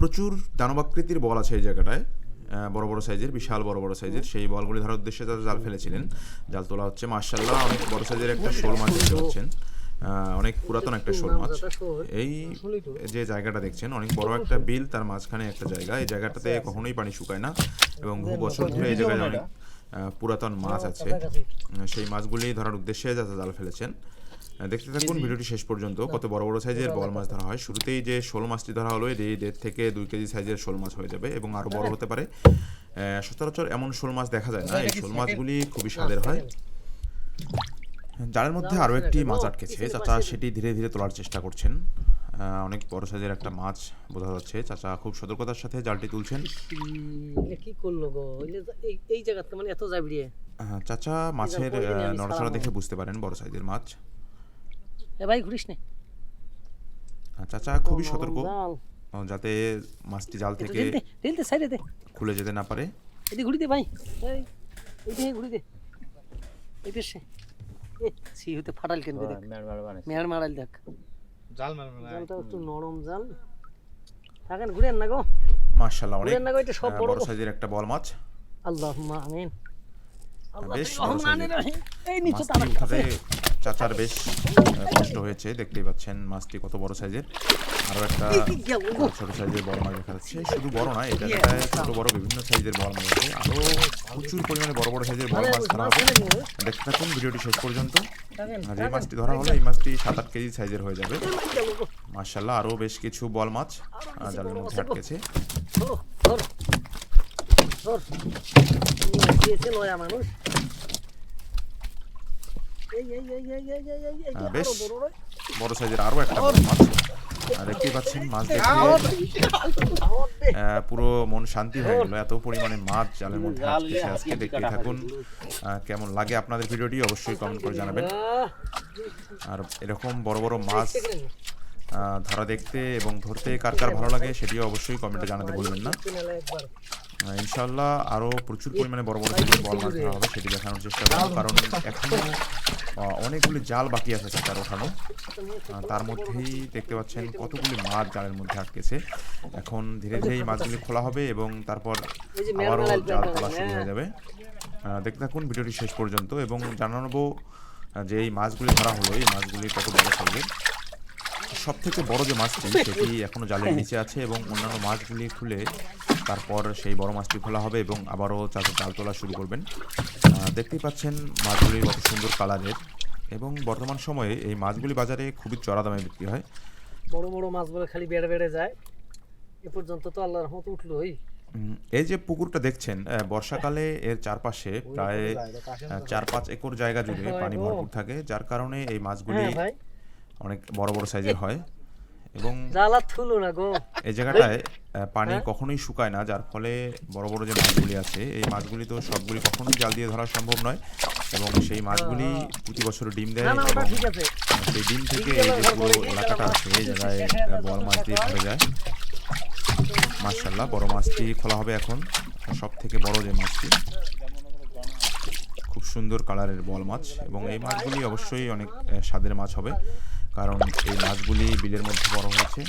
প্রচুর দানবাকৃতির বল আছে এই জায়গাটায়, বড় বড় সাইজের, বিশাল বড় বড় সাইজের। সেই বলগুলি ধরার উদ্দেশ্যে তারা জাল ফেলেছিলেন। জাল তোলা হচ্ছে। মাশাআল্লাহ, অনেক বড় সাইজের একটা শোল মাছ দেখতে পাচ্ছেন। অনেক পুরাতন একটা শোল মাছ। এই যে জায়গাটা দেখছেন, অনেক বড় একটা বিল, তার মাঝখানে একটা জায়গা। এই জায়গাটাতে কখনোই পানি শুকায় না এবং বহু বছর ধরে এই জায়গায় অনেক পুরাতন মাছ আছে। সেই মাছগুলি ধরার উদ্দেশ্যে যারা জাল ফেলেছেন। দেখতে থাকুন ভিডিওটি শেষ পর্যন্ত। কত বড় বড় সাইজের বল মাছ ধরা হয়। শুরুতেই যে শোল মাছটি ধরা হলো, এটি 1.5 থেকে 2 কেজি সাইজের শোল মাছ হয়ে যাবে এবং আরও বড় হতে পারে। সচরাচর এমন শোল মাছ দেখা যায় না। এই শোল মাছগুলি খুবই স্বাদের হয়। জালের মধ্যে আরও একটি মাছ আটকেছে। চাচা সেটি ধীরে ধীরে তোলার চেষ্টা করছেন। অনেক বড় সাইজের একটা মাছ বোঝা যাচ্ছে। চাচা খুব সতর্কতার সাথে জালটি তুলছেন। কি করলো গো? এই জায়গাতে মানে এত যাবড়িয়ে। চাচা মাছের নড়াচড়া দেখে বুঝতে পারেন বড় সাইজের মাছ। এ ভাই ঘুরিস না। চাচা খুবই সতর্ক যাতে মাছটি জাল থেকে খুলে যেতে না পারে। এদিকে ঘুরি দে ভাই, এইদিকে ঘুরি দে। এই পেছে সি হতে ফাটাল কেন দেখ, মেয়ার মারাল দেখ, জালটা একটু নরম জাল। থাকেন ঘুরেন না গো। মাশাআল্লাহ, অনেক বড় সাইজের একটা বল মাছ। আল্লাহুম্মা আমিন। বেশ বড় সাইজের। এই নিচে উঠাতে চাচার বেশ কষ্ট হয়েছে। দেখতেই পাচ্ছেন মাছটি কত বড় সাইজের। আরও একটা ছোট সাইজের বড় মাছ দেখা যাচ্ছে। শুধু বড় নয়, এটা ছোট বড় বিভিন্ন সাইজের বড় মাছ আছে। আরও প্রচুর পরিমাণে বড় বড় সাইজের বড় মাছ ধরা হবে। দেখতে থাকুন ভিডিওটি শেষ পর্যন্ত। যে মাছটি ধরা হলো এই মাছটি 7-8 কেজি সাইজের হয়ে যাবে। মাশাআল্লাহ, আরও বেশ কিছু বল মাছ জালের মধ্যে আটকেছে। বেশ বড় সাইজের আরও একটা বড় মাছ দেখতেই পাচ্ছেন। মাছ দেখে পুরো মন শান্তি হয়ে গেল। এত পরিমাণে মাছ জালের মধ্যে আটকেছে আজকে। দেখতেই থাকুন কেমন লাগে আপনাদের ভিডিওটি অবশ্যই কমেন্ট করে জানাবেন। আর এরকম বড় বড় মাছ ধরা দেখতে এবং ধরতে কার কার ভালো লাগে সেটিও অবশ্যই কমেন্টে জানাতে ভুলবেন না। ইনশাআল্লাহ আরও প্রচুর পরিমাণে বড় বড় সাইজের বল মাছ ধরা হবে, সেটি দেখানোর চেষ্টা করব। কারণ এখনও অনেকগুলি জাল বাকি আছে চাচার ওঠানো। তার মধ্যেই দেখতে পাচ্ছেন কতগুলি মাছ জালের মধ্যে আটকেছে। এখন ধীরে ধীরে এই মাছগুলি খোলা হবে এবং তারপর আবারও জাল তোলা শুরু হয়ে যাবে। দেখতে থাকুন ভিডিওটি শেষ পর্যন্ত এবং জানাবো যে এই মাছগুলি ধরা হলো, এই মাছগুলি কত বড় সাইজের। সব থেকে বড় যে মাছটি সেটি এখনও জালের নিচে আছে এবং অন্যান্য মাছগুলি খুলে তারপর সেই বড় মাছটি খোলা হবে এবং আবারও চাচা জাল তোলা শুরু করবেন। দেখতেই পাচ্ছেন মাছগুলি কত সুন্দর কালারের এবং বর্তমান সময়ে এই মাছগুলি বাজারে খুবই চড়া দামে বিক্রি হয়। বড় বড় মাছ বলে খালি বেড়ে বেড়ে যায়। এ পর্যন্ত তো আল্লাহর রহমত উঠলোই। এই যে পুকুরটা দেখছেন, বর্ষাকালে এর চারপাশে প্রায় 4-5 একর জায়গা জুড়ে পানি ভরপুর থাকে, যার কারণে এই মাছগুলি অনেক বড় বড় সাইজের হয় এবং এই জায়গাটায় পানি কখনোই শুকায় না, যার ফলে বড় বড় যে মাছগুলি আছে এই মাছগুলি তো সবগুলি কখনোই জাল দিয়ে ধরা সম্ভব নয় এবং সেই মাছগুলি প্রতি বছর ডিম দেয় এবং সেই ডিম থেকে এই যে পুরো এলাকাটা আছে এই জায়গায় বল মাছ দিয়ে ধরে যায়। মাশাআল্লাহ, বড় মাছটি খোলা হবে এখন। সব থেকে বড় যে মাছটি, খুব সুন্দর কালারের বল মাছ এবং এই মাছগুলি অবশ্যই অনেক স্বাদের মাছ হবে, কারণ এই মাছগুলি বিলের মধ্যে বড় হয়েছে।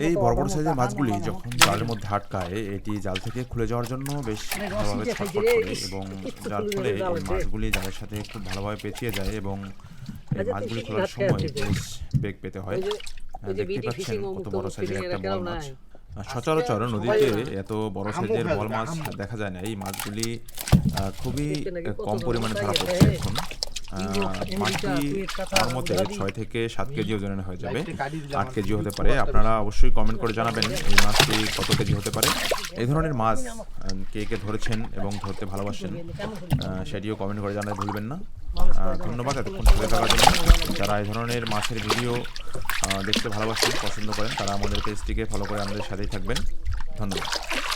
এই বড় বড় সাইজের মাছগুলি যখন জালের মধ্যে আটকায়, এটি জাল থেকে খুলে যাওয়ার জন্য বেশ ভালোভাবে ছটফট করে এবং যার ফলে এই মাছগুলি জালের সাথে খুব ভালোভাবে পেঁচিয়ে যায় এবং এই মাছগুলি খোলার সময় বেশ বেগ পেতে হয়। দেখতে পাচ্ছেন কত বড় সাইজের একটা বল মাছ। সচরাচর নদীতে এত বড় সাইজের বল মাছ দেখা যায় না। এই মাছগুলি খুবই কম পরিমাণে ধরা পড়ছে এখন। মাছটি আমার মতে 6 থেকে 7 কেজি ওজনের হয়ে যাবে, 8 কেজি হতে পারে। আপনারা অবশ্যই কমেন্ট করে জানাবেন এই মাছটি কত কেজি হতে পারে। এই ধরনের মাছ কে কে ধরেছেন এবং ধরতে ভালোবাসেন সেটিও কমেন্ট করে জানাতে ভুলবেন না। ধন্যবাদ এতক্ষণ সাথে থাকার জন্য। যারা এই ধরনের মাছের ভিডিও দেখতে ভালোবাসেন, পছন্দ করেন, তারা আমাদের পেজটিকে ফলো করে আমাদের সাথেই থাকবেন। ধন্যবাদ।